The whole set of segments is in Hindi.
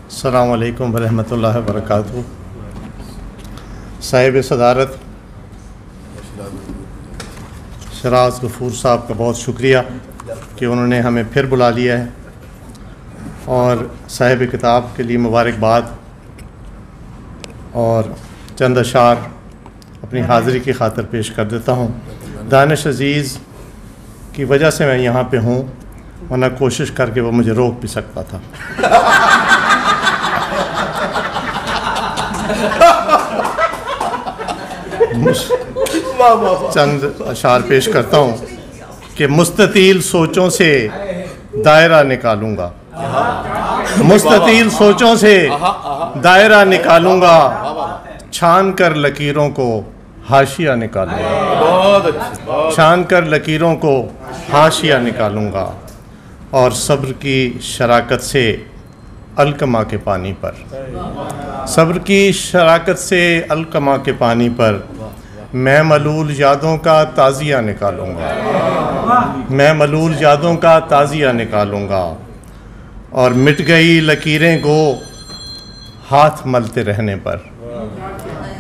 अस्सलामु अलैकुम वरहमतुल्लाहि वबरकातुहू। साहिब सदारत शराज गफूर साहब का बहुत शुक्रिया कि उन्होंने हमें फिर बुला लिया है, और साहिब किताब के लिए मुबारकबाद और चंद अशार अपनी हाज़िरी की खातिर पेश कर देता हूँ। दानिश अज़ीज़ की वजह से मैं यहाँ पे हूँ, वरना कोशिश करके वो मुझे रोक भी सकता था। चंद अशार पेश करता हूँ कि मुस्ततील सोचों से दायरा निकालूंगा, मुस्ततील सोचों से दायरा निकालूंगा, छान कर लकीरों को हाशिया निकालूंगा, छान कर लकीरों को हाशिया निकालूंगा, और सब्र की शराकत से अलकमा के पानी पर, सब्र की शराकत से अलकमा के पानी पर मैं मलूल यादों का ताज़िया निकालूंगा, मैं मलूल यादों का ताज़िया निकालूंगा, और मिट गई लकीरें गो हाथ मलते रहने पर,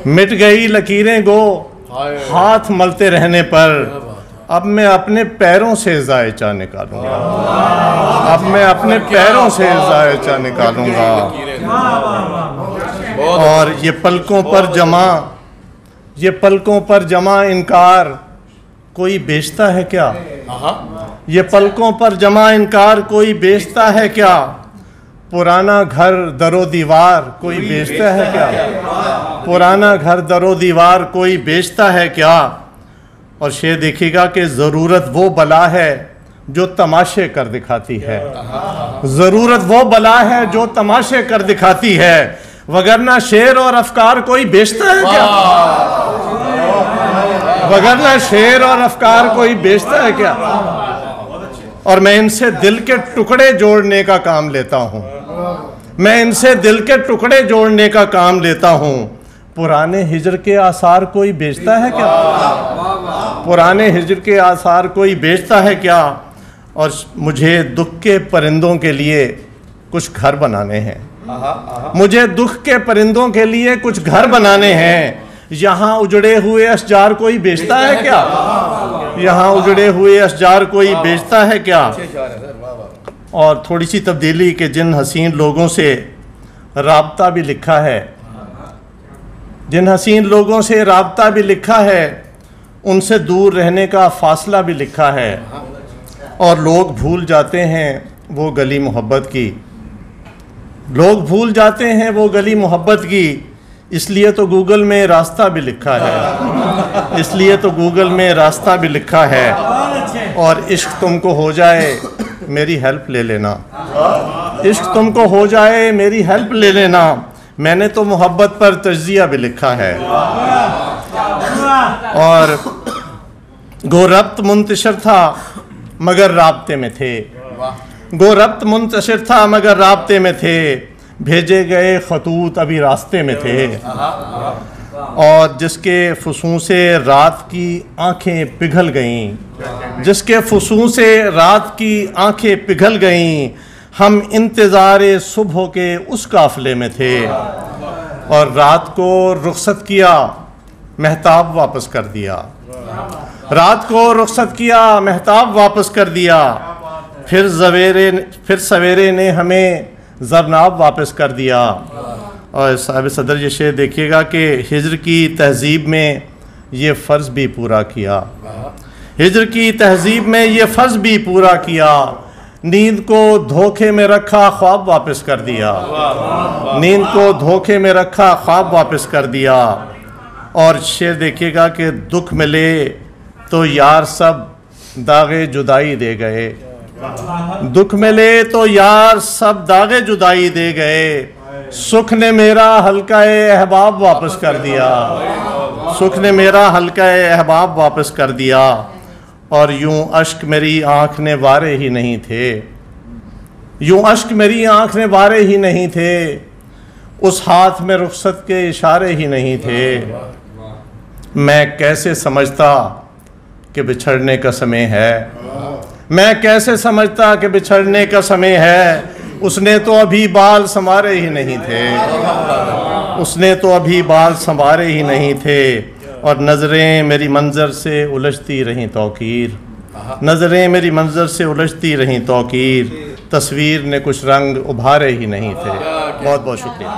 मिट गई लकीरें गो हाथ मलते रहने पर, अब मैं अपने पैरों से जायचा निकालूंगा, अब मैं अपने पैरों से जायचा निकालूंगा, और ये पलकों पर जमा, ये पलकों पर जमा इनकार कोई बेचता है क्या, ये पलकों पर जमा इनकार कोई बेचता है क्या, पुराना घर दरो दीवार कोई बेचता है क्या, पुराना घर दरो दीवार कोई बेचता है क्या। और शेर देखिएगा कि ज़रूरत वो बला है जो तमाशे कर दिखाती है, ज़रूरत वो बला है जो तमाशे कर दिखाती है, वगरना शेर और अफकार कोई बेचता है क्या, वगरना शेर और अफकार कोई बेचता है क्या। और मैं इनसे दिल के टुकड़े जोड़ने का काम लेता हूँ, मैं इनसे दिल के टुकड़े जोड़ने का काम लेता हूँ, पुराने हिजर के आसार कोई बेचता है क्या, पुराने हिजर के आसार कोई बेचता है क्या। और मुझे दुख के परिंदों के लिए कुछ घर बनाने हैं, मुझे दुख के परिंदों के लिए कुछ घर बनाने हैं, यहाँ उजड़े हुए अशजार कोई बेचता है क्या, यहाँ उजड़े हुए अशजार कोई बेचता है क्या। और थोड़ी सी तब्दीली के जिन हसीन लोगों से राब्ता भी लिखा है, जिन हसीन लोगों से राब्ता भी लिखा है, उनसे दूर रहने का फासला भी लिखा है, और लोग भूल जाते हैं वो गली मोहब्बत की, लोग भूल जाते हैं वो गली मोहब्बत की, इसलिए तो गूगल में रास्ता भी लिखा है, इसलिए तो गूगल में रास्ता भी लिखा है। और इश्क तुमको हो जाए मेरी हेल्प ले लेना, इश्क तुमको हो जाए मेरी हेल्प ले लेना, मैंने तो मोहब्बत पर तज्जिया भी लिखा है। और गो रब्त मुंतशिर था मगर राब्ते में थे, गो रब्त मुंतशिर था मगर राब्ते में थे, भेजे गए खतूत अभी रास्ते में थे, और जिसके फुसूं से रात की आंखें पिघल गईं, जिसके फुसूं से रात की आंखें पिघल गईं, हम इंतज़ारे सुबह के उस काफ़िले में थे, और रात को रुखसत किया महताब वापस कर दिया, रात को रुखसत किया महताब वापस कर दिया, फिर सवेरे ने हमें ज़रनाब वापस कर दिया। और साहिब सदर ये शेर देखिएगा कि हिजर की तहज़ीब में ये फ़र्ज़ भी पूरा किया, हिजर की तहज़ीब में ये फ़र्ज़ भी पूरा किया, नींद को धोखे में रखा ख्वाब वापस कर दिया, नींद को धोखे में रखा ख्वाब वापस कर दिया। और शेर देखिएगा कि दुख मिले तो यार सब दागे जुदाई दे गए, दुख मिले तो यार सब दागे जुदाई दे गए, सुख ने मेरा हल्का-ए अहबाब वापस कर दिया, सुख ने मेरा हल्का-ए अहबाब वापस कर दिया। और यूं अश्क मेरी आँख ने वारे ही नहीं थे, यूं अश्क मेरी आँख ने वारे ही नहीं थे, उस हाथ में रुखसत के इशारे ही नहीं थे, मैं कैसे समझता कि बिछड़ने का समय है, मैं कैसे समझता कि बिछड़ने का समय है, उसने तो अभी बाल संवारे ही नहीं थे, उसने तो अभी बाल संवारे ही नहीं थे, और नज़रें मेरी मंज़र से उलझती रहीं तौकीर, नज़रें मेरी मंज़र से उलझती रहीं तौकीर, तस्वीर ने कुछ रंग उभारे ही नहीं थे। बहुत बहुत शुक्रिया।